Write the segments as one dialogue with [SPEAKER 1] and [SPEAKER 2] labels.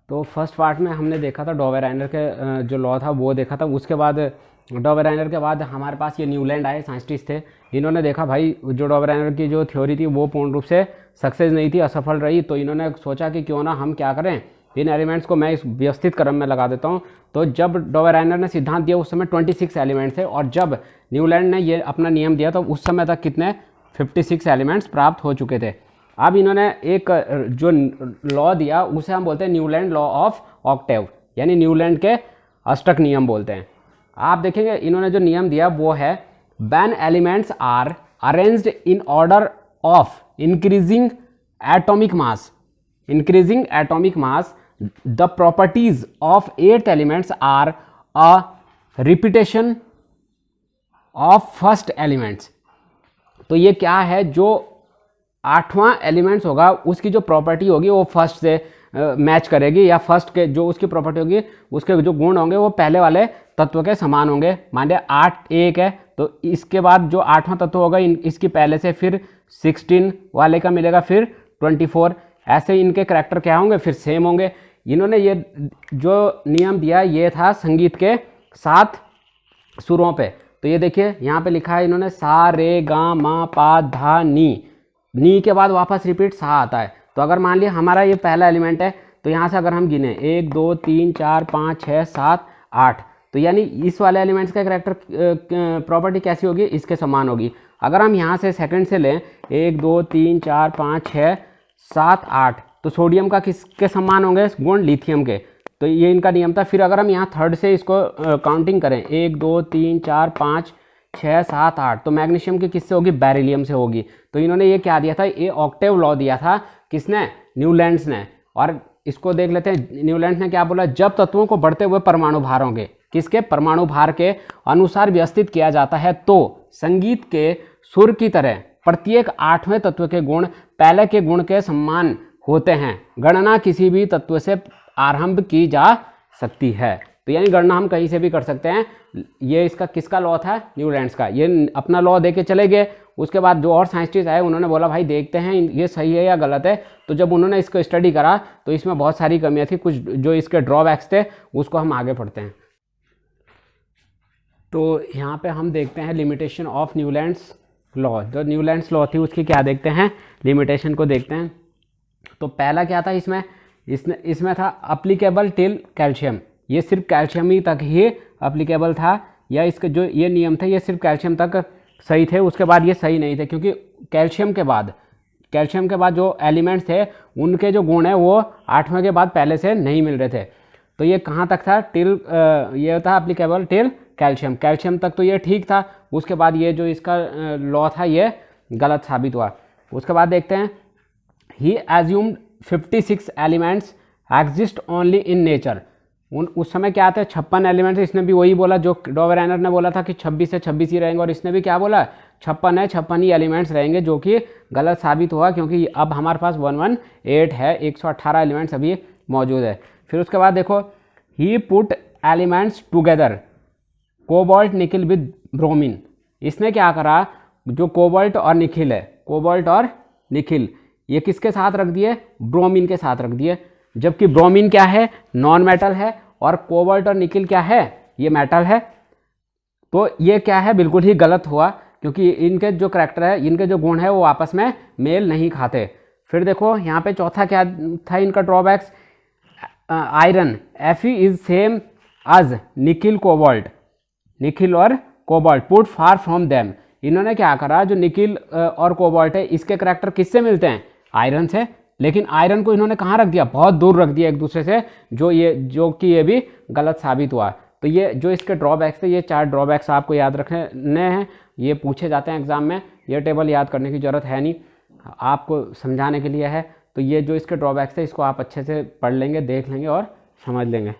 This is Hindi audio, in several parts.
[SPEAKER 1] तो फर्स्ट पार्ट में हमने देखा था डॉवेराइनर के जो लॉ था वो देखा था। उसके बाद डॉवेराइनर के बाद हमारे पास ये न्यूलैंड आए साइंटिस्ट थे। इन्होंने देखा भाई जो डॉवेराइनर की जो थ्योरी थी वो पूर्ण रूप से सक्सेस नहीं थी, असफल रही। तो इन्होंने सोचा कि क्यों ना हम क्या करें, इन एलिमेंट्स को मैं इस व्यवस्थित क्रम में लगा देता हूँ। तो जब डॉवेराइनर ने सिद्धांत दिया उस समय 26 एलिमेंट्स थे, और जब न्यूलैंड ने ये अपना नियम दिया तो उस समय तक कितने 56 एलिमेंट्स प्राप्त हो चुके थे। अब इन्होंने एक जो लॉ दिया उसे हम बोलते हैं न्यूलैंड लॉ ऑफ ऑक्टेव, यानी न्यूलैंड के अष्टक नियम बोलते हैं। आप देखेंगे इन्होंने जो नियम दिया वो है when elements are arranged in order of increasing atomic mass the properties of 8th elements are a repetition of first elements. तो ये क्या है, जो 8वां एलिमेंट्स होगा उसकी जो प्रॉपर्टी होगी वो फर्स्ट से मैच करेगी, या फर्स्ट के जो उसकी प्रॉपर्टी होगी उसके जो गुण होंगे वो पहले वाले तत्व के समान होंगे। मान लिया 8 1 है तो इसके बाद जो 8वां तत्व होगा इसकी पहले से फिर 16 वाले का मिलेगा, फिर 24, ऐसे इनके करैक्टर क्या होंगे, फिर सेम होंगे। इन्होंने ये जो नियम दिया ये था संगीत के 7 सुरों पे। तो ये देखिए यहाँ पे लिखा है इन्होंने सा रे गा मा पा धा नी के बाद वापस रिपीट सा आता है। तो अगर मान लिया हमारा ये पहला एलिमेंट है तो यहाँ से अगर हम गिने 1 2 3 4 5 6 7 8, तो यानी इस वाले एलिमेंट्स का करैक्टर प्रॉपर्टी कैसी होगी, इसके समान होगी। अगर हम यहाँ से सेकंड से लें 1 2 3 4 5 6 7 8, तो सोडियम का किसके समान होंगे, गुण लिथियम के। तो ये इनका नियम था। फिर अगर हम यहाँ थर्ड से इसको काउंटिंग करें 1 2 3 4 5 6 7 8, तो मैग्नीशियम की किससे होगी, बेरिलियम से होगी। तो इन्होंने ये क्या दिया था, ये ऑक्टेव लॉ दिया था। किसने, न्यूलैंड्स ने। और इसको देख लेते हैं न्यूलैंड्स ने क्या बोला, जब तत्वों को बढ़ते हुए परमाणु भारों के किसके परमाणु भार के अनुसार व्यवस्थित किया जाता है तो संगीत के सुर की तरह प्रत्येक 8वें तत्व के गुण पहले के गुण के समान होते हैं। गणना किसी भी तत्व से आरंभ की जा सकती है। तो यानी गणना हम कहीं से भी कर सकते हैं। ये इसका किसका लॉ था, न्यूलैंड्स का। ये अपना लॉ दे के चले गए। उसके बाद जो और साइंटिस्ट आए उन्होंने बोला भाई देखते हैं ये सही है या गलत है। तो जब उन्होंने इसको स्टडी करा तो इसमें बहुत सारी कमियां थी, कुछ जो इसके ड्रॉबैक्स थे उसको हम आगे पढ़ते हैं। तो यहाँ पे हम देखते हैं लिमिटेशन ऑफ न्यूलैंड्स लॉ। जो न्यूलैंड्स लॉ थी उसकी क्या देखते हैं, लिमिटेशन को देखते हैं। तो पहला क्या था इसमें था अप्लीकेबल टिल कैल्शियम। ये सिर्फ कैल्शियम ही तक ही अप्लीकेबल था, या इसके जो ये नियम थे ये सिर्फ कैल्शियम तक सही थे। उसके बाद ये सही नहीं थे, क्योंकि कैल्शियम के बाद जो एलिमेंट्स थे उनके जो गुण है वो 8वें के बाद पहले से नहीं मिल रहे थे। तो ये कहाँ तक था, ये था अप्लीकेबल टिल कैल्शियम तक तो ये ठीक था। उसके बाद ये जो इसका लॉ था ये गलत साबित हुआ। उसके बाद देखते हैं ही assumed 56 elements exist only in nature. उस समय क्या थे 56 एलिमेंट्स। इसने भी वही बोला जो डॉवेराइनर ने बोला था कि 26 से 26 ही रहेंगे, और इसने भी क्या बोला 56 ही एलिमेंट्स रहेंगे, जो कि गलत साबित हुआ, क्योंकि अब हमारे पास 118 है, 118 एलिमेंट्स अभी मौजूद है। फिर उसके बाद देखो ही put elements together cobalt nickel with bromine. इसने क्या करा, जो कोबाल्ट और निकिल है, कोबाल्ट और निकिल ये किसके साथ रख दिए, ब्रोमीन के साथ रख दिए। जबकि ब्रोमीन क्या है, नॉन मेटल है, और कोबाल्ट और निकिल क्या है, ये मेटल है। तो ये क्या है, बिल्कुल ही गलत हुआ, क्योंकि इनके जो करैक्टर है, इनके जो गुण है वो आपस में मेल नहीं खाते। फिर देखो यहाँ पे चौथा क्या था इनका drawbacks, iron Fe is same as nickel और cobalt put far from them. इन्होंने क्या करा, जो निकिल और कोबाल्ट है इसके करैक्टर किससे मिलते हैं, आयरन से। लेकिन आयरन को इन्होंने कहाँ रख दिया, बहुत दूर रख दिया एक दूसरे से, जो कि ये भी गलत साबित हुआ। तो ये जो इसके ड्रॉबैक्स थे, ये 4 ड्रॉबैक्स आपको याद रखने हैं, ये पूछे जाते हैं एग्जाम में। ये टेबल याद करने की ज़रूरत है नहीं, आपको समझाने के लिए है। तो ये जो इसके ड्रॉबैक्स थे इसको आप अच्छे से पढ़ लेंगे, देख लेंगे और समझ लेंगे।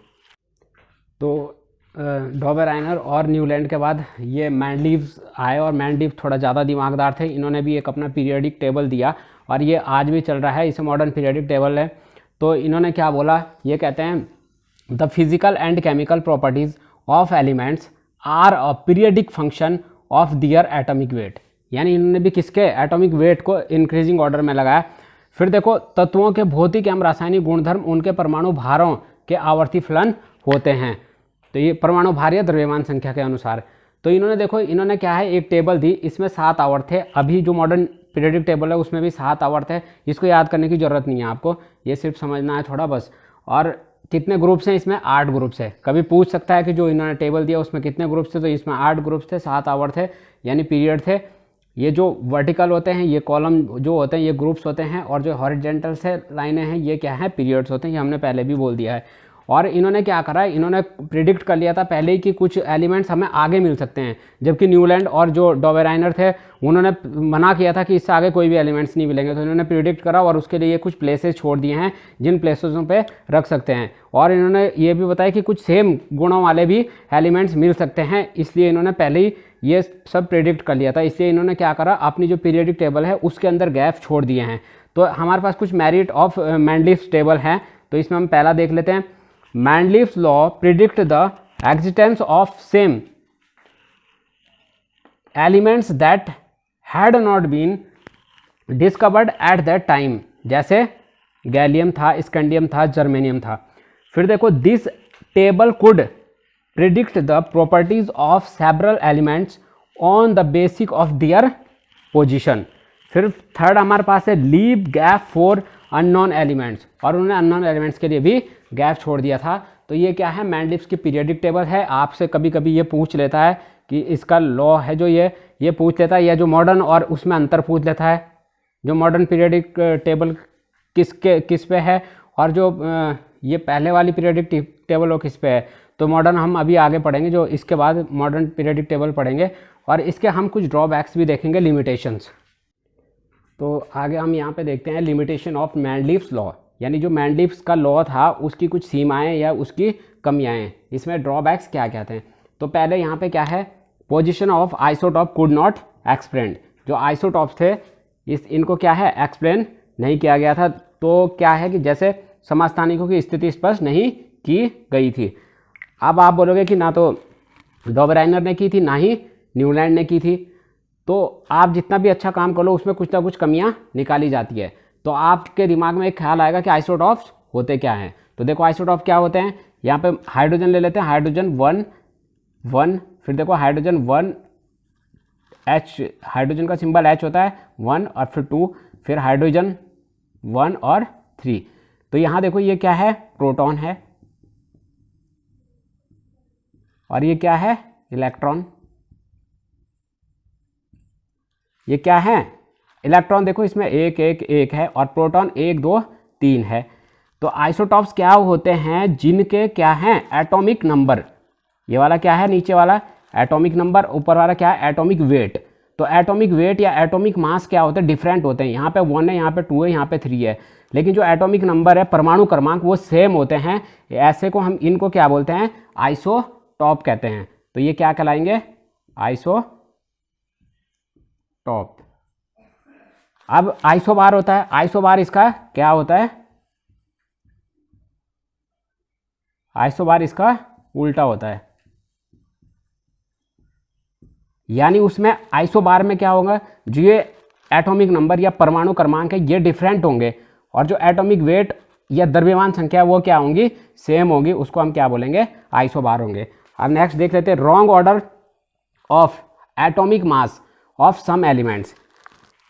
[SPEAKER 1] तो डॉवेराइनर और न्यूलैंड के बाद ये मैंडलीव आए, और मैंडलीव थोड़ा ज़्यादा दिमागदार थे। इन्होंने भी एक अपना पीरियडिक टेबल दिया, और ये आज भी चल रहा है, इसे मॉडर्न पीरियडिक टेबल है। तो इन्होंने क्या बोला, ये कहते हैं the physical and chemical properties of elements are a periodic function of their atomic weight. यानी इन्होंने भी किसके एटॉमिक वेट को इंक्रीजिंग ऑर्डर में लगाया। फिर देखो तत्वों के भौतिक एवं रासायनिक गुणधर्म उनके परमाणु भारों के आवर्ती फलन होते हैं। तो ये परमाणु भार या द्रव्यमान संख्या के अनुसार। तो इन्होंने देखो, इन्होंने क्या है, एक टेबल दी, इसमें 7 आवर्त थे। अभी जो मॉडर्न पीरियोडिक टेबल है उसमें भी 7 आवर्त है। इसको याद करने की जरूरत नहीं है आपको, ये सिर्फ समझना है थोड़ा बस। और कितने ग्रुप्स हैं इसमें? 8 ग्रुप्स है। कभी पूछ सकता है कि जो इन्होंने टेबल दिया उसमें कितने ग्रुप्स थे, तो इसमें 8 ग्रुप्स थे, 7 आवर्त थे यानी पीरियड थे। ये जो वर्टिकल होते हैं, ये कॉलम जो होते हैं ये ग्रुप्स होते हैं, और जो हॉरिजॉन्टल से लाइनें हैं ये क्या है, पीरियड्स होते हैं। ये हमने पहले भी बोल दिया है। और इन्होंने क्या करा, इन्होंने प्रिडिक्ट कर लिया था पहले ही कि कुछ एलिमेंट्स हमें आगे मिल सकते हैं, जबकि न्यूलैंड और जो डॉवेराइनर थे उन्होंने मना किया था कि इससे आगे कोई भी एलिमेंट्स नहीं मिलेंगे। तो इन्होंने प्रिडिक्ट करा और उसके लिए कुछ प्लेसेस छोड़ दिए हैं जिन प्लेसेसों पे रख सकते हैं। और इन्होंने ये भी बताया कि कुछ सेम गुणों वाले भी एलिमेंट्स मिल सकते हैं, इसलिए इन्होंने पहले ही ये सब प्रिडिक्ट कर लिया था। इसलिए इन्होंने क्या करा, अपनी जो पीरियोडिक टेबल है उसके अंदर गैप छोड़ दिए हैं। तो हमारे पास कुछ मेरिट ऑफ मैंडलीव्स टेबल है। तो इसमें हम पहला देख लेते हैं। Mendeleev's law predict the existence of same elements that had not been discovered at that time, जैसे गैलियम था, स्कैंडियम था, जर्मेनियम था। फिर देखो, this table could predict the properties of several elements on the basic of their position. फिर थर्ड हमारे पास है leave gap for unknown elements, और उन्होंने अननोन एलिमेंट्स के लिए भी गैप छोड़ दिया था। तो ये क्या है, मैंडलीव्स की पीरियोडिक टेबल है। आपसे कभी कभी ये पूछ लेता है कि इसका लॉ है जो ये पूछ लेता है, या जो मॉडर्न और उसमें अंतर पूछ लेता है, जो मॉडर्न पीरियोडिक टेबल किस पे है, और जो ये पहले वाली पीरियोडिक टेबल वो किस पे है। तो मॉडर्न हम अभी आगे पढ़ेंगे, जो इसके बाद मॉडर्न पीरियोडिक टेबल पढ़ेंगे, और इसके हम कुछ ड्रॉबैक्स भी देखेंगे, लिमिटेशंस। तो आगे हम यहाँ पे देखते हैं लिमिटेशन ऑफ मैंडलीव्स लॉ, यानी जो मैंडलीव्स का लॉ था उसकी कुछ सीमाएं या उसकी कमियां हैं। इसमें ड्रॉबैक्स क्या कहते हैं? तो पहले यहाँ पे क्या है, position of isotope could not explain. जो आइसोटॉप्स थे इनको क्या है, एक्सप्लेन नहीं किया गया था। तो क्या है कि जैसे समस्थानिकों की स्थिति स्पष्ट नहीं की गई थी। अब आप बोलोगे कि ना तो डॉवेराइनर ने की थी, ना ही न्यूलैंड ने की थी। तो आप जितना भी अच्छा काम कर लो उसमें कुछ ना कुछ कमियां निकाली जाती है। तो आपके दिमाग में एक ख्याल आएगा कि आइसोटॉप्स होते क्या हैं। तो देखो आइसोटॉप क्या होते हैं, यहाँ पे हाइड्रोजन ले लेते हैं, हाइड्रोजन 1 फिर देखो हाइड्रोजन 1 H, हाइड्रोजन का सिंबल H होता है 1, और फिर 2, फिर हाइड्रोजन 1 और 3। तो यहाँ देखो ये क्या है, प्रोटॉन है, और ये क्या है, इलेक्ट्रॉन। ये क्या है, इलेक्ट्रॉन। देखो इसमें 1 1 1 है, और प्रोटॉन 1 2 3 है। तो आइसोटॉप्स क्या होते हैं, जिनके क्या हैं, एटॉमिक नंबर। ये वाला क्या है, नीचे वाला एटॉमिक नंबर, ऊपर वाला क्या है, एटॉमिक वेट। तो एटॉमिक वेट या एटॉमिक मास क्या होते हैं, डिफरेंट होते हैं। यहाँ पे 1 है, यहाँ पे 2 है, यहाँ पे 3 है, लेकिन जो एटॉमिक नंबर है, परमाणु क्रमांक, वो सेम होते हैं। ऐसे को हम इनको क्या बोलते हैं, आइसोटॉप कहते हैं। तो ये क्या कहलाएंगे, आइसोटॉप। अब आइसोबार होता है, आइसोबार इसका क्या होता है, आइसोबार इसका उल्टा होता है। यानी उसमें आइसोबार में क्या होगा, जो ये एटॉमिक नंबर या परमाणु क्रमांक है ये डिफरेंट होंगे, और जो एटॉमिक वेट या द्रव्यमान संख्या वो क्या होंगी, सेम होगी। उसको हम क्या बोलेंगे, आइसोबार होंगे। अब नेक्स्ट देख लेते हैं, wrong order of atomic mass of some elements.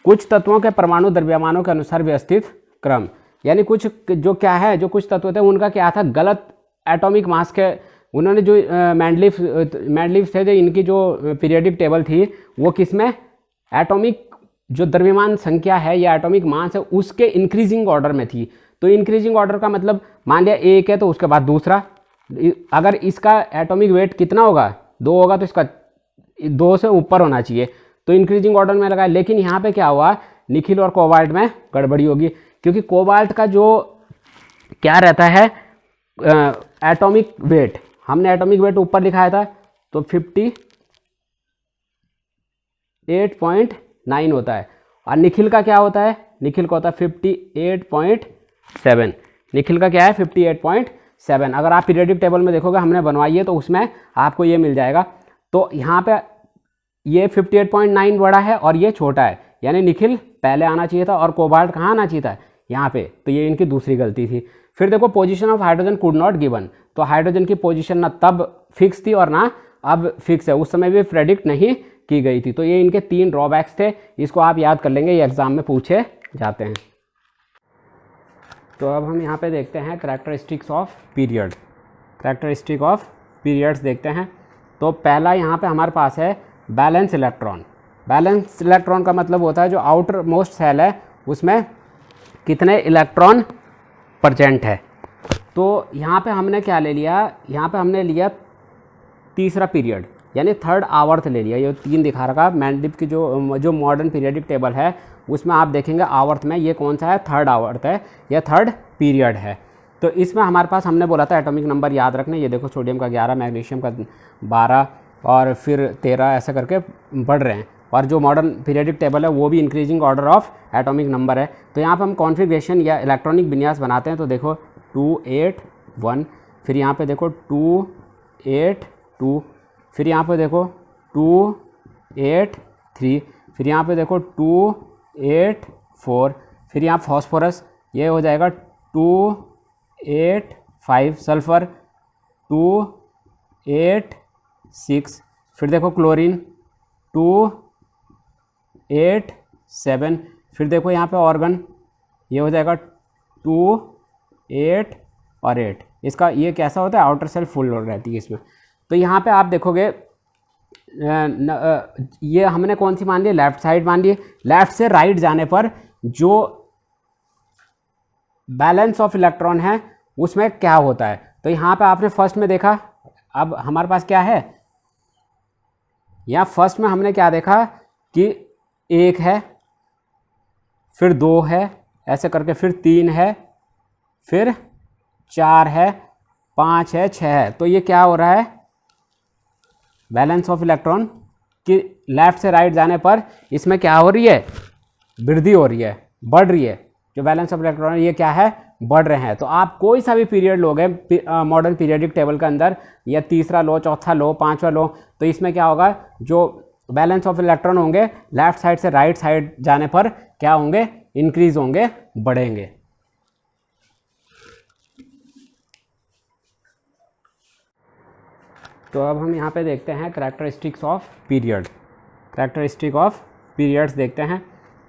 [SPEAKER 1] कुछ तत्वों के परमाणु द्रव्यमानों के अनुसार व्यवस्थित क्रम, यानी कुछ जो क्या है, जो कुछ तत्व थे उनका क्या था, गलत एटॉमिक मास के। उन्होंने जो मैंडलीव्स थे, जो इनकी जो पीरियोडिक टेबल थी वो किसमें, एटॉमिक जो द्रव्यमान संख्या है या एटॉमिक मास है उसके इंक्रीजिंग ऑर्डर में थी। तो इंक्रीजिंग ऑर्डर का मतलब, मान लिया 1 है तो उसके बाद दूसरा, अगर इसका एटॉमिक वेट कितना होगा, 2 होगा, तो इसका 2 से ऊपर होना चाहिए। तो इंक्रीजिंग ऑर्डर में लगाया। लेकिन यहाँ पे क्या हुआ, निखिल और कोबाल्ट में गड़बड़ी होगी, क्योंकि कोबाल्ट का जो क्या रहता है एटॉमिक वेट, हमने एटॉमिक वेट ऊपर लिखाया था, तो 58.9 होता है। और निखिल का क्या होता है, निखिल का होता है 58.7। निखिल का क्या है, 58.7। अगर आप पीरियोडिक टेबल में देखोगे, हमने बनवाई है, तो उसमें आपको ये मिल जाएगा। तो यहाँ पे ये 58.9 बड़ा है और ये छोटा है, यानी निखिल पहले आना चाहिए था, और कोबाल्ट कहाँ आना चाहिए था, यहाँ पे, तो ये इनकी दूसरी गलती थी। फिर देखो position of hydrogen could not given, तो हाइड्रोजन की पोजीशन ना तब फिक्स थी और ना अब फिक्स है, उस समय भी प्रेडिक्ट नहीं की गई थी। तो ये इनके 3 ड्रॉबैक्स थे, इसको आप याद कर लेंगे, ये एग्जाम में पूछे जाते हैं। तो अब हम यहाँ पे देखते हैं characteristics of period. Characteristic of periods देखते हैं। तो पहला यहाँ पे हमारे पास है बैलेंस इलेक्ट्रॉन। बैलेंस इलेक्ट्रॉन का मतलब होता है जो आउटर मोस्ट सेल है उसमें कितने इलेक्ट्रॉन प्रेजेंट है। तो यहाँ पे हमने क्या ले लिया, यहाँ पे हमने लिया तीसरा पीरियड यानी थर्ड आवर्त ले लिया। ये 3 दिखा रखा मेंडलीव की जो मॉडर्न पीरियडिक टेबल है उसमें आप देखेंगे आवर्त में ये कौन सा है, थर्ड आवर्त है, यह थर्ड पीरियड है। तो इसमें हमारे पास हमने बोला था एटॉमिक नंबर याद रखने, ये देखो सोडियम का 11, मैग्नीशियम का 12 और फिर 13 ऐसे करके बढ़ रहे हैं। और जो मॉडर्न पीरियडिक टेबल है वो भी increasing order of atomic number है। तो यहाँ पर हम कॉन्फ़िगरेशन या इलेक्ट्रॉनिक विन्यास बनाते हैं। तो देखो 2 8 1, फिर यहाँ पे देखो 2 8 2, फिर यहाँ पे देखो 2 8 3, फिर यहाँ पे देखो 2 8 4, फिर यहाँ फॉस्फोरस ये हो जाएगा 2 8 5, सल्फर 2 8 6, फिर देखो क्लोरीन 2 8 7, फिर देखो यहाँ पे ऑर्गन ये हो जाएगा 2 8 और 8। इसका ये कैसा होता है, आउटर सेल फुल रहती है इसमें। तो यहाँ पे आप देखोगे ये हमने कौन सी मान ली, लेफ्ट साइड मान ली। लेफ्ट से राइट जाने पर जो बैलेंस ऑफ इलेक्ट्रॉन है उसमें क्या होता है। तो यहाँ पे आपने फर्स्ट में देखा, अब हमारे पास क्या है, यहाँ फर्स्ट में हमने क्या देखा कि 1 है, फिर 2 है ऐसे करके, फिर 3 है, फिर 4 है, 5 है, 6 है। तो ये क्या हो रहा है, बैलेंस ऑफ इलेक्ट्रॉन कि लेफ्ट से राइट जाने पर इसमें क्या हो रही है, वृद्धि हो रही है, बढ़ रही है। जो बैलेंस ऑफ इलेक्ट्रॉन ये क्या है, बढ़ रहे हैं। तो आप कोई सा भी पीरियड लोगे मॉडर्न पीरियडिक टेबल के अंदर, या तीसरा लो, चौथा लो, पांचवा लो, तो इसमें क्या होगा, जो बैलेंस ऑफ इलेक्ट्रॉन होंगे लेफ्ट साइड से राइट साइड जाने पर क्या होंगे, इंक्रीज होंगे, बढ़ेंगे। तो अब हम यहाँ पे देखते हैं characteristics of period. Characteristic of periods देखते हैं।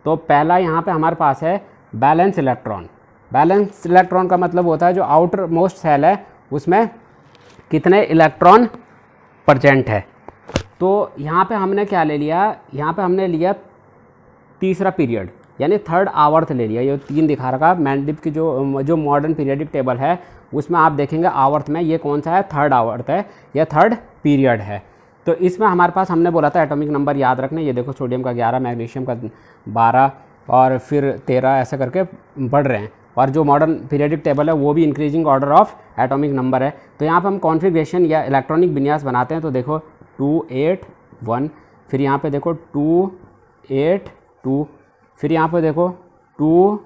[SPEAKER 1] तो पहला यहाँ पे हमारे पास है बैलेंस इलेक्ट्रॉन। बैलेंस इलेक्ट्रॉन का मतलब होता है जो आउटर मोस्ट सेल है उसमें कितने इलेक्ट्रॉन प्रेजेंट है। तो यहाँ पे हमने क्या ले लिया, यहाँ पे हमने लिया तीसरा पीरियड यानी थर्ड आवर्त ले लिया। ये 3 दिखा रखा मेंडलीव की जो मॉडर्न पीरियडिक टेबल है उसमें आप देखेंगे आवर्त में ये कौन सा है, थर्ड आवर्त है, यह थर्ड पीरियड है। तो इसमें हमारे पास हमने बोला था एटॉमिक नंबर याद रखने, ये देखो सोडियम का 11, मैग्नीशियम का 12 और फिर 13 ऐसे करके बढ़ रहे हैं। और जो मॉडर्न पीरियडिक टेबल है वो भी increasing order of atomic number है। तो यहाँ पर हम कॉन्फ़िगरेशन या इलेक्ट्रॉनिक विन्यास बनाते हैं। तो देखो 2 8 1, फिर यहाँ पे देखो 2 8 2, फिर यहाँ पे देखो 2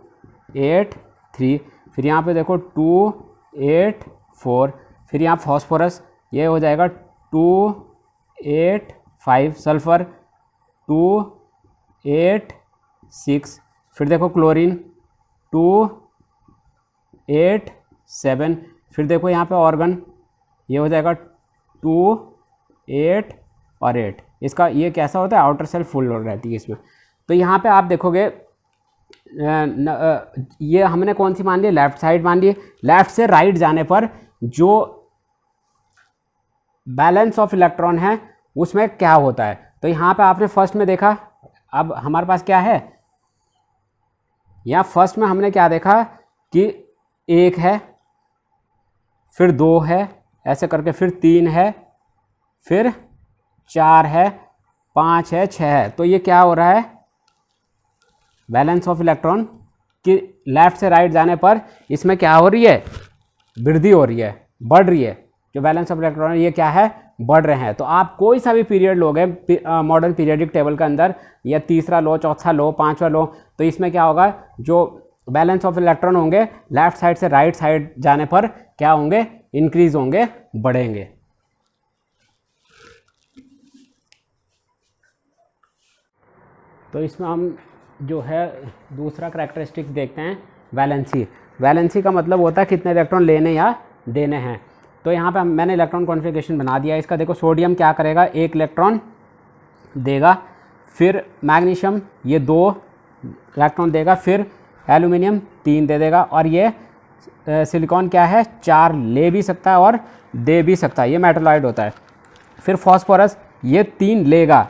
[SPEAKER 1] 8 3, फिर यहाँ पे देखो 2 8 4, फिर यहाँ फॉस्फोरस ये हो जाएगा 2 8 5, सल्फर 2 8 6, फिर देखो क्लोरीन 2 8 7, फिर देखो यहाँ पे ऑर्गन ये हो जाएगा 2 8 और 8। इसका ये कैसा होता है, आउटर सेल फुल रहती है इसमें। तो यहाँ पे आप देखोगे ये हमने कौन सी मान ली, लेफ्ट साइड मान ली। लेफ्ट से राइट जाने पर जो बैलेंस ऑफ इलेक्ट्रॉन है उसमें क्या होता है। तो यहाँ पे आपने फर्स्ट में देखा, अब हमारे पास क्या है, यहाँ फर्स्ट में हमने क्या देखा कि 1 है, फिर 2 है ऐसे करके, फिर 3 है, फिर 4 है, 5 है, 6 है। तो ये क्या हो रहा है, बैलेंस ऑफ इलेक्ट्रॉन कि लेफ्ट से राइट जाने पर इसमें क्या हो रही है, वृद्धि हो रही है, बढ़ रही है। जो बैलेंस ऑफ इलेक्ट्रॉन ये क्या है, बढ़ रहे हैं। तो आप कोई सा भी पीरियड लोगे मॉडर्न पीरियडिक टेबल के अंदर, या तीसरा लो, चौथा लो, पांचवा लो, तो इसमें क्या होगा, जो बैलेंस ऑफ इलेक्ट्रॉन होंगे लेफ्ट साइड से राइट साइड जाने पर क्या होंगे, इंक्रीज होंगे, बढ़ेंगे। तो इसमें हम जो है दूसरा करैक्टरिस्टिक्स देखते हैं वैलेंसी। वैलेंसी का मतलब होता है कितने इलेक्ट्रॉन लेने या देने हैं। तो यहाँ पे मैंने इलेक्ट्रॉन कॉन्फ़िगरेशन बना दिया इसका। देखो सोडियम क्या करेगा, 1 इलेक्ट्रॉन देगा, फिर मैग्नीशियम ये 2 इलेक्ट्रॉन देगा, फिर एल्यूमिनियम 3 दे देगा, और ये सिलिकॉन क्या है, 4 ले भी सकता है और दे भी सकता है, ये मेटलॉइड होता है। फिर फॉस्फोरस ये 3 लेगा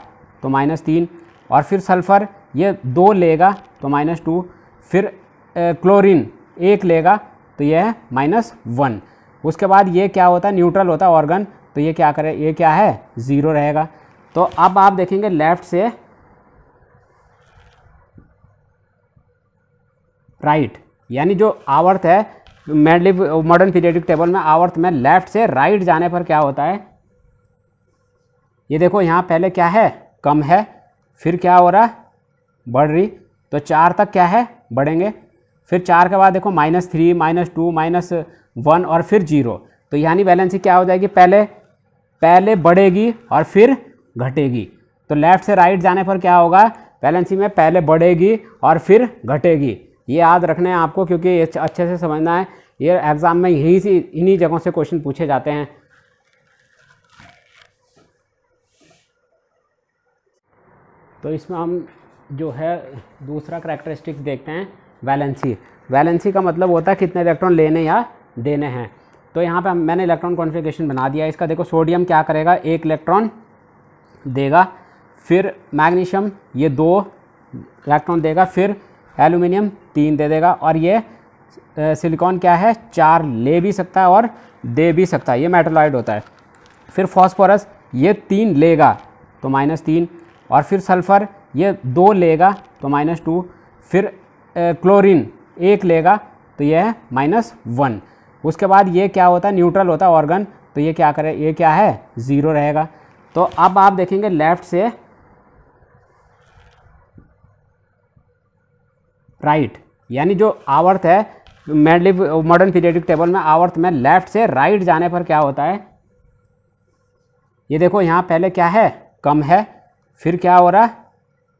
[SPEAKER 1] तो -3, और फिर सल्फ़र ये 2 लेगा तो -2, फिर क्लोरीन 1 लेगा तो यह है -1। उसके बाद ये क्या होता है, न्यूट्रल होता है ऑर्गन, तो ये क्या करे, ये क्या है, 0 रहेगा। तो अब आप देखेंगे लेफ्ट से राइट, यानी जो आवर्त है मेनली मॉडर्न पीरियोडिक टेबल में आवर्त में लेफ्ट से राइट जाने पर क्या होता है, ये देखो यहाँ पहले क्या है, कम है, फिर क्या हो रहा, बढ़ रही, तो 4 तक क्या है, बढ़ेंगे, फिर 4 के बाद देखो -3, -2, -1 और फिर 0। तो यानी बैलेंसी क्या हो जाएगी, पहले बढ़ेगी और फिर घटेगी। तो लेफ्ट से राइट जाने पर क्या होगा, बैलेंसी में पहले बढ़ेगी और फिर घटेगी। ये याद रखना है आपको, क्योंकि ये अच्छे से समझना है, ये एग्ज़ाम में इन्हीं जगहों से क्वेश्चन पूछे जाते हैं। तो इसमें हम जो है दूसरा करैक्टरिस्टिक्स देखते हैं, वैलेंसी। वैलेंसी का मतलब होता है कितने इलेक्ट्रॉन लेने या देने हैं। तो यहाँ पे मैंने इलेक्ट्रॉन कॉन्फ़िगरेशन बना दिया इसका। देखो सोडियम क्या करेगा, 1 इलेक्ट्रॉन देगा, फिर मैग्नीशियम ये 2 इलेक्ट्रॉन देगा, फिर एल्यूमिनियम 3 दे देगा, और ये सिलिकॉन क्या है, 4 ले भी सकता है और दे भी सकता है, ये मेटलॉइड होता है। फिर फॉस्फोरस ये 3 लेगा तो -3, और फिर सल्फ़र ये 2 लेगा तो -2, फिर क्लोरीन 1 लेगा तो यह है -1। उसके बाद ये क्या होता है, न्यूट्रल होता है ऑर्गन, तो ये क्या करे, ये क्या है, 0 रहेगा। तो अब आप देखेंगे लेफ्ट से राइट, यानी जो आवर्त है मेनली मॉडर्न पीरियोडिक टेबल में आवर्त में लेफ्ट से राइट जाने पर क्या होता है, ये देखो यहाँ पहले क्या है, कम है, फिर क्या हो रहा,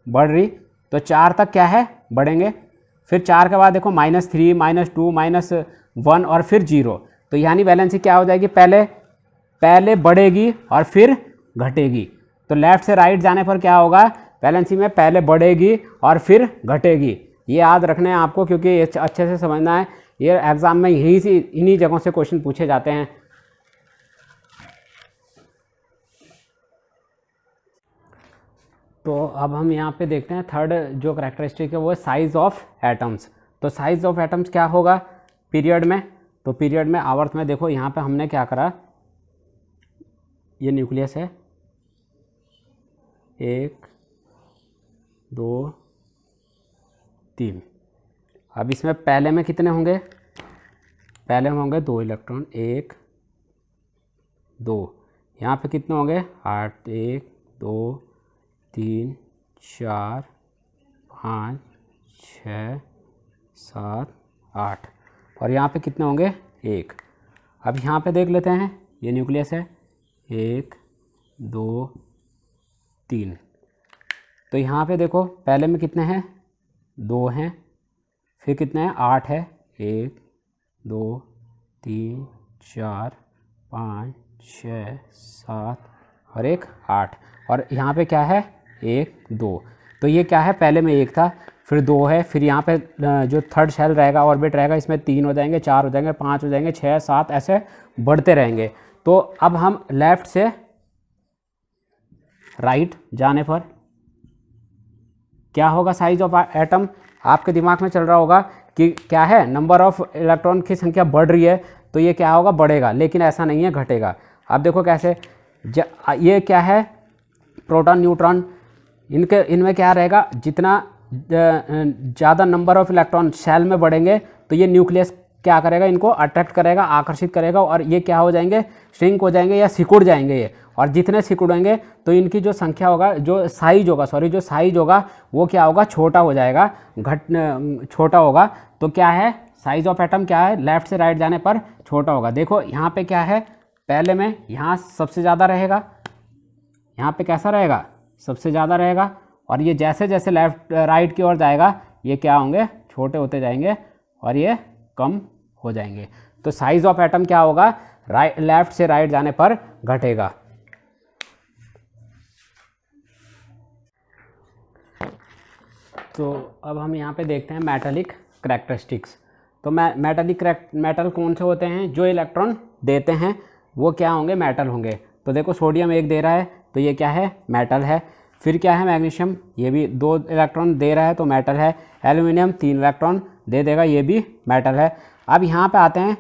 [SPEAKER 1] बढ़ रही, तो 4 तक क्या है, बढ़ेंगे, फिर 4 के बाद देखो -3, -2, -1 और फिर 0। तो यानी बैलेंसी क्या हो जाएगी, पहले बढ़ेगी और फिर घटेगी। तो लेफ्ट से राइट जाने पर क्या होगा, बैलेंसी में पहले बढ़ेगी और फिर घटेगी। ये याद रखना है आपको, क्योंकि ये अच्छे से समझना है, ये एग्ज़ाम में इन्हीं जगहों से क्वेश्चन पूछे जाते हैं। तो अब हम यहाँ पे देखते हैं थर्ड जो करैक्टरिस्टिक है वो है साइज़ ऑफ एटम्स। तो साइज़ ऑफ एटम्स क्या होगा पीरियड में, तो पीरियड में आवर्त में देखो यहाँ पे हमने क्या करा, ये न्यूक्लियस है, 1 2 3। अब इसमें पहले में कितने होंगे, पहले में होंगे 2 इलेक्ट्रॉन, 1 2, यहाँ पे कितने होंगे 8, 1 2 3 4 5 6 7 8, और यहाँ पे कितने होंगे 1। अब यहाँ पे देख लेते हैं, ये न्यूक्लियस है, 1 2 3। तो यहाँ पे देखो पहले में कितने हैं, 2 हैं, फिर कितने हैं, 8 है, 1 2 3 4 5 6 7 और 1 8, और यहाँ पे क्या है, 1 2। तो ये क्या है, पहले में 1 था, फिर 2 है, फिर यहाँ पे जो थर्ड शेल रहेगा, ऑर्बिट रहेगा, इसमें 3 हो जाएंगे, 4 हो जाएंगे, 5 हो जाएंगे, 6 7 ऐसे बढ़ते रहेंगे। तो अब हम लेफ्ट से राइट जाने पर क्या होगा, साइज ऑफ एटम, आपके दिमाग में चल रहा होगा कि क्या है, नंबर ऑफ इलेक्ट्रॉन की संख्या बढ़ रही है, तो ये क्या होगा, बढ़ेगा, लेकिन ऐसा नहीं है, घटेगा। अब देखो कैसे, ये क्या है, प्रोटॉन न्यूट्रॉन, इनमें क्या रहेगा, जितना ज़्यादा नंबर ऑफ इलेक्ट्रॉन सेल में बढ़ेंगे तो ये न्यूक्लियस क्या करेगा, इनको अट्रैक्ट करेगा, आकर्षित करेगा, और ये क्या हो जाएंगे, श्रिंक हो जाएंगे या सिकुड़ जाएंगे ये, और जितने सिकुड़ेंगे तो इनकी जो संख्या होगा, जो साइज होगा वो क्या होगा, छोटा हो जाएगा, छोटा होगा। तो क्या है, साइज ऑफ एटम क्या है, लेफ्ट से राइट जाने पर छोटा होगा। देखो यहाँ पे क्या है, पहले में यहाँ सबसे ज़्यादा रहेगा, यहाँ पे कैसा रहेगा, सबसे ज़्यादा रहेगा, और ये जैसे जैसे लेफ्ट राइट की ओर जाएगा ये क्या होंगे, छोटे होते जाएंगे, और ये कम हो जाएंगे। तो साइज ऑफ एटम क्या होगा, लेफ्ट से राइट जाने पर घटेगा। तो अब हम यहाँ पे देखते हैं मेटालिक करैक्टरिस्टिक्स। तो मेटालिक मेटल कौन से होते हैं, जो इलेक्ट्रॉन देते हैं वो क्या होंगे, मेटल होंगे। तो देखो सोडियम 1 दे रहा है तो ये क्या है, मेटल है। फिर क्या है, मैग्नीशियम, ये भी 2 इलेक्ट्रॉन दे रहा है तो मेटल है। एल्यूमिनियम 3 इलेक्ट्रॉन दे देगा, ये भी मेटल है। अब यहाँ पे आते हैं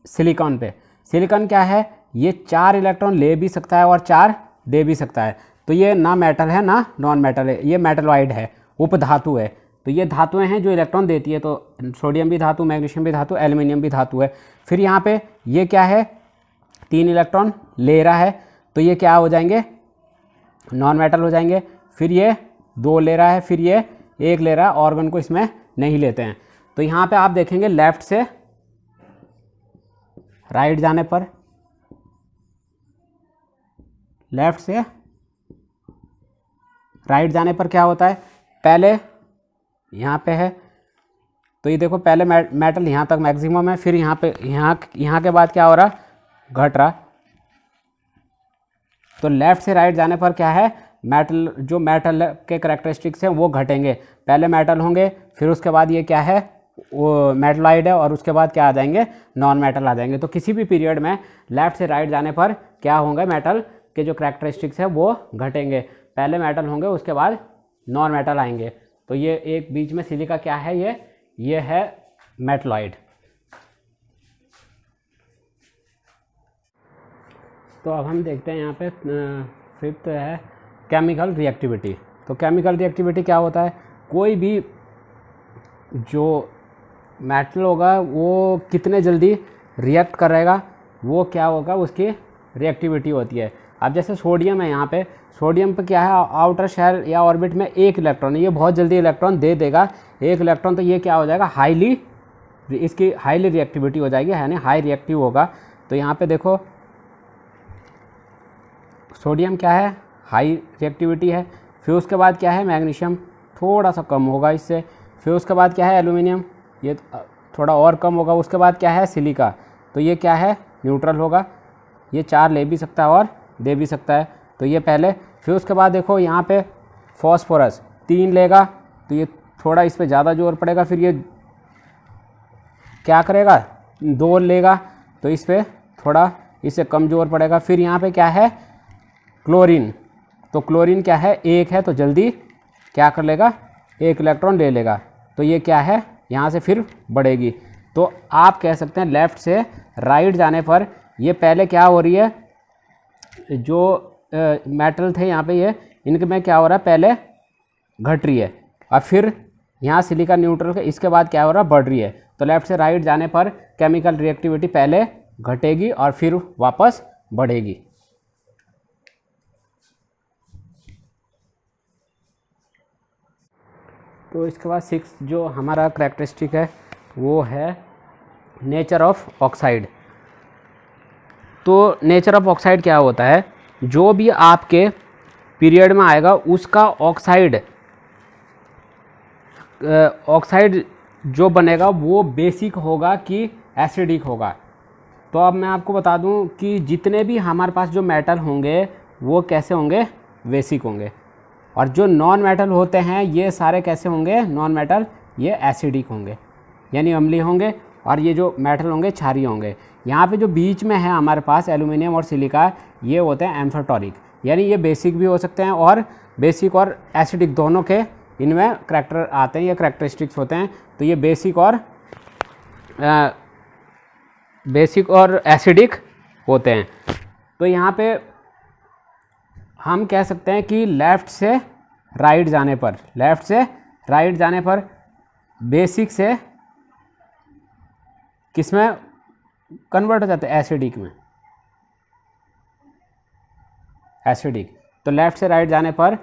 [SPEAKER 1] सिलिकॉन पे। सिलिकॉन क्या है, ये 4 इलेक्ट्रॉन ले भी सकता है और 4 दे भी सकता है। तो ये ना मेटल है ना नॉन मेटल है, ये मेटलॉइड है, उपधातु है। तो ये धातुएं हैं जो इलेक्ट्रॉन देती है। तो सोडियम भी धातु, मैग्नीशियम भी धातु, एल्यूमिनियम भी धातु है। फिर यहाँ पे ये क्या है, 3 इलेक्ट्रॉन ले रहा है तो ये क्या हो जाएंगे, नॉन मेटल हो जाएंगे। फिर ये 2 ले रहा है, फिर ये 1 ले रहा है, ऑर्गन को इसमें नहीं लेते हैं। तो यहाँ पे आप देखेंगे लेफ्ट से राइट जाने पर, लेफ्ट से राइट जाने पर क्या होता है, पहले यहाँ पे है तो ये देखो पहले मेटल यहाँ तक मैक्सिमम है, फिर यहाँ पे यहाँ के बाद क्या हो रहा, घट रहा। तो लेफ्ट से राइट जाने पर क्या है, मेटल, जो मेटल के करैक्टरिस्टिक्स हैं वो घटेंगे। पहले मेटल होंगे, फिर उसके बाद ये क्या है, वो मेटलॉइड है, और उसके बाद क्या आ जाएंगे, नॉन मेटल आ जाएंगे। तो किसी भी पीरियड में लेफ्ट से राइट जाने पर क्या होंगे, मेटल के जो करैक्टरिस्टिक्स है वो घटेंगे। पहले मेटल होंगे, उसके बाद नॉन मेटल आएंगे। तो ये एक बीच में सिलिका क्या है, ये है मेटलॉइड। तो अब हम देखते हैं यहाँ पे 5th है केमिकल रिएक्टिविटी। तो केमिकल रिएक्टिविटी क्या होता है, कोई भी जो मेटल होगा वो कितने जल्दी रिएक्ट करेगा, वो क्या होगा, उसकी रिएक्टिविटी होती है। अब जैसे सोडियम है, यहाँ पे सोडियम पे क्या है, आउटर शेल या ऑर्बिट में 1 इलेक्ट्रॉन, ये बहुत जल्दी इलेक्ट्रॉन दे देगा 1 इलेक्ट्रॉन। तो ये क्या हो जाएगा, इसकी हाईली रिएक्टिविटी हो जाएगी, यानी हाई रिएक्टिव होगा। तो यहाँ पे देखो सोडियम क्या है, हाई रिएक्टिविटी है। फिर उसके बाद क्या है, मैग्नीशियम, थोड़ा सा कम होगा इससे। फिर उसके बाद क्या है, एल्यूमिनियम, ये थोड़ा और कम होगा। उसके बाद क्या है, सिलिका, तो ये क्या है, न्यूट्रल होगा, ये 4 ले भी सकता है और दे भी सकता है। तो ये पहले। फिर उसके बाद देखो यहाँ पे फॉस्फोरस 3 लेगा तो ये थोड़ा इस पर ज़्यादा जोर पड़ेगा। फिर ये क्या करेगा, 2 लेगा तो इस पर थोड़ा इससे कम जोर पड़ेगा। फिर यहाँ पे क्या है, क्लोरीन, तो क्लोरीन क्या है, 1 है तो जल्दी क्या कर लेगा, 1 इलेक्ट्रॉन ले लेगा। तो ये क्या है, यहाँ से फिर बढ़ेगी। तो आप कह सकते हैं लेफ़्ट से राइट जाने पर ये पहले क्या हो रही है, जो मेटल थे यहाँ पे ये, इनके में क्या हो रहा है, पहले घट रही है, और फिर यहाँ सिलिका न्यूट्रल के, इसके बाद क्या हो रहा है, बढ़ रही है। तो लेफ़्ट से राइट जाने पर केमिकल रिएक्टिविटी पहले घटेगी और फिर वापस बढ़ेगी। तो इसके बाद 6 जो हमारा करैक्टरिस्टिक है वो है नेचर ऑफ ऑक्साइड। तो नेचर ऑफ ऑक्साइड क्या होता है, जो भी आपके पीरियड में आएगा उसका ऑक्साइड जो बनेगा वो बेसिक होगा कि एसिडिक होगा। तो अब मैं आपको बता दूं कि जितने भी हमारे पास जो मेटल होंगे वो कैसे होंगे, बेसिक होंगे। और जो नॉन मेटल होते हैं ये सारे कैसे होंगे, नॉन मेटल, ये एसिडिक होंगे यानी अम्लीय होंगे। और ये जो मेटल होंगे क्षारीय होंगे। यहाँ पे जो बीच में है हमारे पास एल्यूमिनियम और सिलिका, ये होते हैं एम्फोटोरिक, यानी ये बेसिक भी हो सकते हैं, और बेसिक और एसिडिक दोनों के इनमें करैक्टर आते हैं, ये करैक्टरिस्टिक्स होते हैं। तो ये बेसिक और एसिडिक होते हैं। तो यहाँ पे हम कह सकते हैं कि लेफ़्ट से राइट जाने पर बेसिक से किस में कन्वर्ट हो जाते हैं, एसिडिक में, एसिडिक। तो लेफ़्ट से राइट जाने पर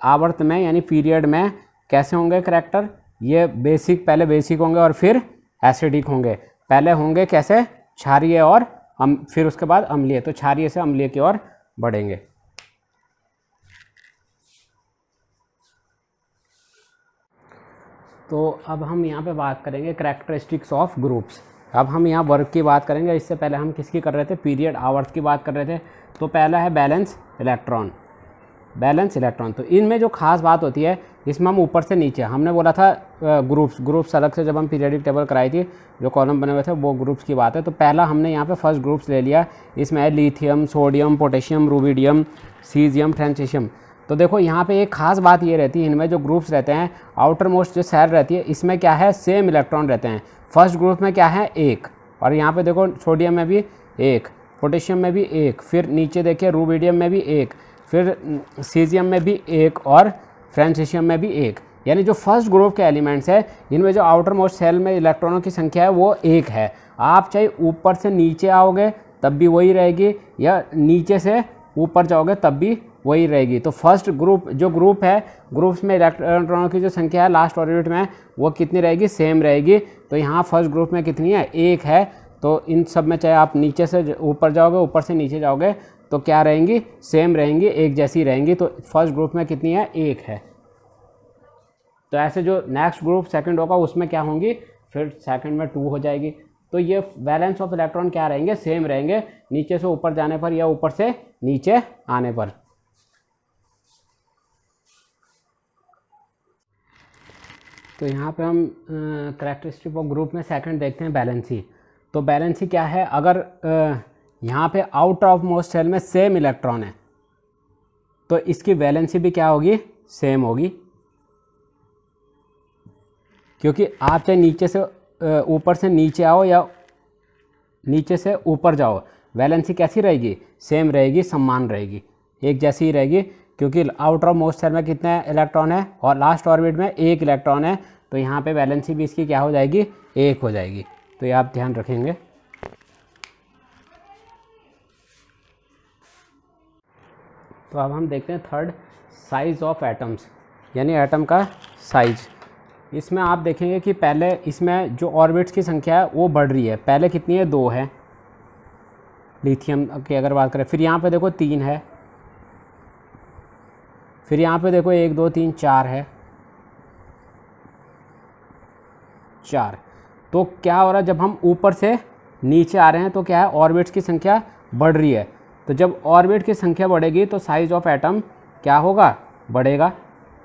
[SPEAKER 1] आवर्त में यानी पीरियड में कैसे होंगे करैक्टर, ये बेसिक, पहले बेसिक होंगे और फिर एसिडिक होंगे। पहले होंगे कैसे, क्षारीय और फिर उसके बाद अम्लीय। तो क्षारीय से अम्लीय की ओर बढ़ेंगे। तो अब हम यहाँ पे बात करेंगे करैक्टरिस्टिक्स ऑफ ग्रुप्स। अब हम यहाँ वर्क की बात करेंगे। इससे पहले हम किसकी कर रहे थे, पीरियड आवर्स की बात कर रहे थे। तो पहला है बैलेंस इलेक्ट्रॉन। बैलेंस इलेक्ट्रॉन, तो इनमें जो खास बात होती है, इसमें हम ऊपर से नीचे, हमने बोला था ग्रुप्स अलग से जब हम पीरियडिक टेबल कराई थी, जो कॉलम बने हुए थे वो ग्रुप्स की बात है। तो पहला हमने यहाँ पे फर्स्ट ग्रुप्स ले लिया। इसमें है lithium, sodium, potassium, rubidium, caesium, francium. तो देखो यहाँ पे एक खास बात ये रहती है, इनमें जो ग्रुप्स रहते हैं, आउटर मोस्ट जो सेल रहती है, इसमें क्या है, सेम इलेक्ट्रॉन रहते हैं। फर्स्ट ग्रुप में क्या है, एक, और यहाँ पे देखो सोडियम में भी एक, पोटेशियम में भी एक, फिर नीचे देखिए रूबिडियम में भी एक, फिर सीजियम में भी एक, और फ्रेंसिशियम में भी एक। यानी जो फर्स्ट ग्रुप के एलिमेंट्स है, इनमें जो आउटर मोस्ट सेल में इलेक्ट्रॉनों की संख्या है वो एक है। आप चाहे ऊपर से नीचे आओगे तब भी वही रहेगी, या नीचे से ऊपर जाओगे तब भी वही रहेगी। तो फर्स्ट ग्रुप जो ग्रुप है, ग्रुप्स में इलेक्ट्रॉनों की जो संख्या है लास्ट ऑर्बिट में, वो कितनी रहेगी, सेम रहेगी। तो यहाँ फर्स्ट ग्रुप में कितनी है, एक है। तो इन सब में चाहे आप नीचे से ऊपर जाओगे, ऊपर से नीचे जाओगे, तो क्या रहेंगी, सेम रहेंगी, एक जैसी रहेंगी। तो फर्स्ट ग्रुप में कितनी है, एक है। तो ऐसे जो नेक्स्ट ग्रुप सेकंड होगा उसमें क्या होंगी, फिर सेकंड में 2 हो जाएगी। तो ये बैलेंस ऑफ इलेक्ट्रॉन क्या रहेंगे, सेम रहेंगे, नीचे से ऊपर जाने पर या ऊपर से नीचे आने पर। तो यहाँ पे हम करैक्टरिस्टिक ऑफ ग्रुप में सेकंड देखते हैं, बैलेंसी। तो बैलेंसी क्या है, अगर यहाँ पे आउट ऑफ मोस्ट सेल में सेम इलेक्ट्रॉन है तो इसकी वैलेंसी भी क्या होगी, सेम होगी। क्योंकि आप चाहे नीचे से ऊपर से नीचे आओ या नीचे से ऊपर जाओ, वैलेंसी कैसी रहेगी, सेम रहेगी, समान रहेगी, एक जैसी ही रहेगी। क्योंकि आउटर ऑफ मोस्ट सेल में कितने इलेक्ट्रॉन है और लास्ट ऑर्बिट में एक इलेक्ट्रॉन है, तो यहाँ पे वैलेंसी भी इसकी क्या हो जाएगी, एक हो जाएगी। तो ये आप ध्यान रखेंगे। तो अब हम देखते हैं थर्ड, साइज़ ऑफ एटम्स, यानी एटम का साइज। इसमें आप देखेंगे कि पहले इसमें जो ऑर्बिट्स की संख्या है वो बढ़ रही है। पहले कितनी है, 2 है लिथियम की अगर बात करें, फिर यहाँ पे देखो 3 है, फिर यहाँ पे देखो 1 2 3 4 है, 4। तो क्या हो रहा है, जब हम ऊपर से नीचे आ रहे हैं तो क्या है, ऑर्बिट्स की संख्या बढ़ रही है। तो जब ऑर्बिट की संख्या बढ़ेगी तो साइज ऑफ एटम क्या होगा, बढ़ेगा।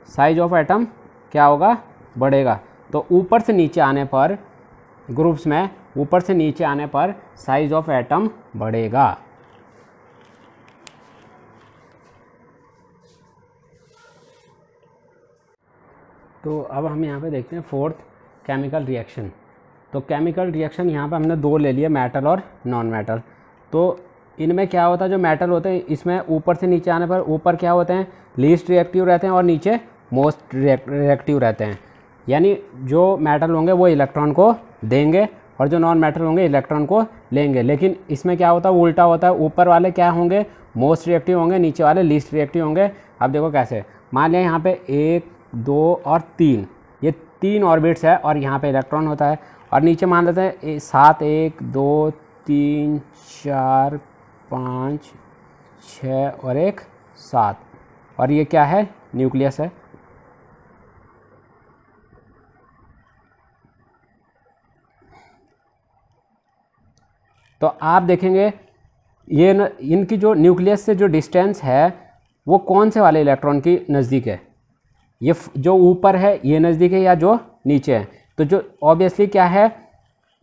[SPEAKER 1] साइज ऑफ एटम क्या होगा, बढ़ेगा। तो ऊपर से नीचे आने पर, ग्रुप्स में ऊपर से नीचे आने पर साइज ऑफ एटम बढ़ेगा। तो अब हम यहाँ पे देखते हैं फोर्थ, केमिकल रिएक्शन। तो केमिकल रिएक्शन यहाँ पे हमने 2 ले लिए, मेटल और नॉन मेटल। तो इनमें क्या होता है, जो मेटल होते हैं इसमें ऊपर से नीचे आने पर, ऊपर क्या होते हैं, लीस्ट रिएक्टिव रहते हैं और नीचे मोस्ट रिएक्टिव रहते हैं। यानी जो मेटल होंगे वो इलेक्ट्रॉन को देंगे और जो नॉन मेटल होंगे इलेक्ट्रॉन को लेंगे। लेकिन इसमें क्या होता है, उल्टा होता है, ऊपर वाले क्या होंगे, मोस्ट रिएक्टिव होंगे, नीचे वाले लीस्ट रिएक्टिव होंगे। अब देखो कैसे, मान लिया यहाँ पे 1 2 और 3, ये 3 ऑर्बिट्स है और यहाँ पे इलेक्ट्रॉन होता है। और नीचे मान लेते हैं 7 1 2 3 4 5 6 और 1 7, और ये क्या है, न्यूक्लियस है। तो आप देखेंगे ये इनकी जो न्यूक्लियस से जो डिस्टेंस है वो कौन से वाले इलेक्ट्रॉन की नज़दीक है, ये जो ऊपर है ये नज़दीक है या जो नीचे है। तो जो ऑब्वियसली क्या है,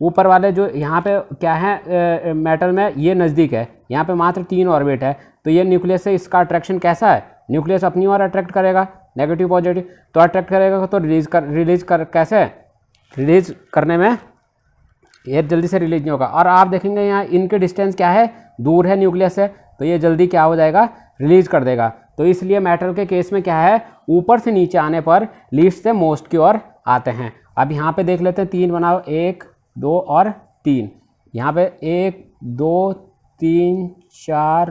[SPEAKER 1] ऊपर वाले जो यहाँ पे क्या है मेटल में, ये नज़दीक है। यहाँ पे मात्र 3 ऑर्बिट है, तो ये न्यूक्लियस से इसका अट्रैक्शन कैसा है, न्यूक्लियस अपनी ओर अट्रैक्ट करेगा, नेगेटिव पॉजिटिव। तो अट्रैक्ट करेगा तो रिलीज करने में ये जल्दी से रिलीज नहीं होगा। और आप देखेंगे यहाँ इनके डिस्टेंस क्या है, दूर है न्यूक्लियस से, तो ये जल्दी क्या हो जाएगा, रिलीज कर देगा। तो इसलिए मेटल के केस में क्या है, ऊपर से नीचे आने पर लीस्ट से मोस्ट की ओर आते हैं। अब यहाँ पे देख लेते हैं, 3 बनाओ, 1 2 और 3। यहाँ पे 1 2 3 4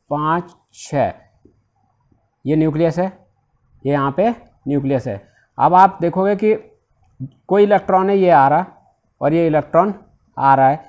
[SPEAKER 1] 5 6, ये न्यूक्लियस है, ये यहाँ पे न्यूक्लियस है। अब आप देखोगे कि कोई इलेक्ट्रॉन है ये आ रहा और ये इलेक्ट्रॉन आ रहा है।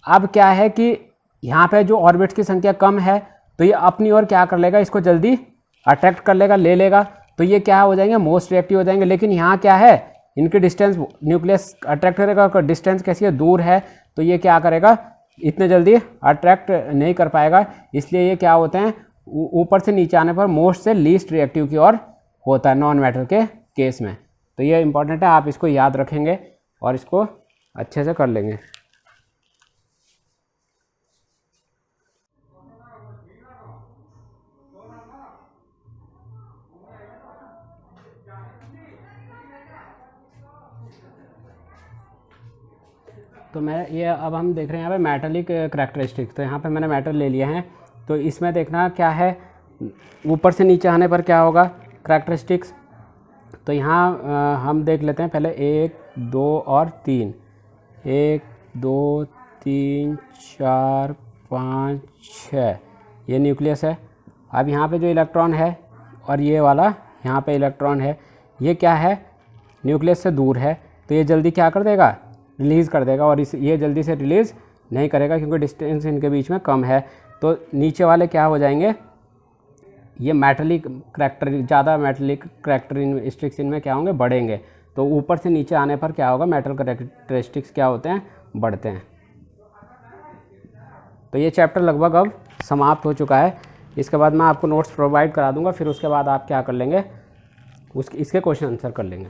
[SPEAKER 1] अब क्या है कि यहाँ पे जो ऑर्बिट्स की संख्या कम है तो ये अपनी ओर क्या कर लेगा, इसको जल्दी अट्रैक्ट कर लेगा, ले लेगा। तो ये क्या हो जाएंगे, मोस्ट रिएक्टिव हो जाएंगे। लेकिन यहाँ क्या है, इनकी डिस्टेंस न्यूक्लियस अट्रैक्ट करेगा, डिस्टेंस कैसी है, दूर है, तो ये क्या करेगा, इतने जल्दी अट्रैक्ट नहीं कर पाएगा। इसलिए ये क्या होते हैं, ऊपर से नीचे आने पर मोस्ट से लीस्ट रिएक्टिव की ओर होता है नॉन मेटल के केस में। तो ये इंपॉर्टेंट है, आप इसको याद रखेंगे और इसको अच्छे से कर लेंगे। तो मैं ये अब हम देख रहे हैं यहाँ पे मेटलिक करैक्टरिस्टिक्स। तो यहाँ पे मैंने मेटल ले लिया है, तो इसमें देखना क्या है, ऊपर से नीचे आने पर क्या होगा करैक्टरिस्टिक्स। तो यहाँ हम देख लेते हैं पहले 1 2 और 3, 1 2 3 4 5 6, ये न्यूक्लियस है। अब यहाँ पे जो इलेक्ट्रॉन है और ये वाला यहाँ पे इलेक्ट्रॉन है, ये क्या है, न्यूक्लियस से दूर है, तो ये जल्दी क्या कर देगा, रिलीज़ कर देगा, और ये जल्दी से रिलीज़ नहीं करेगा क्योंकि डिस्टेंस इनके बीच में कम है। तो नीचे वाले क्या हो जाएंगे, ये मेटलिक करैक्टर, ज़्यादा मेटलिक करैक्टरिस्टिक्स इनमें क्या होंगे, बढ़ेंगे। तो ऊपर से नीचे आने पर क्या होगा, मेटल करैक्टरिस्टिक्स क्या होते हैं, बढ़ते हैं। तो ये चैप्टर लगभग अब समाप्त हो चुका है। इसके बाद मैं आपको नोट्स प्रोवाइड करा दूंगा, फिर उसके बाद आप क्या कर लेंगे, इसके क्वेश्चन आंसर कर लेंगे।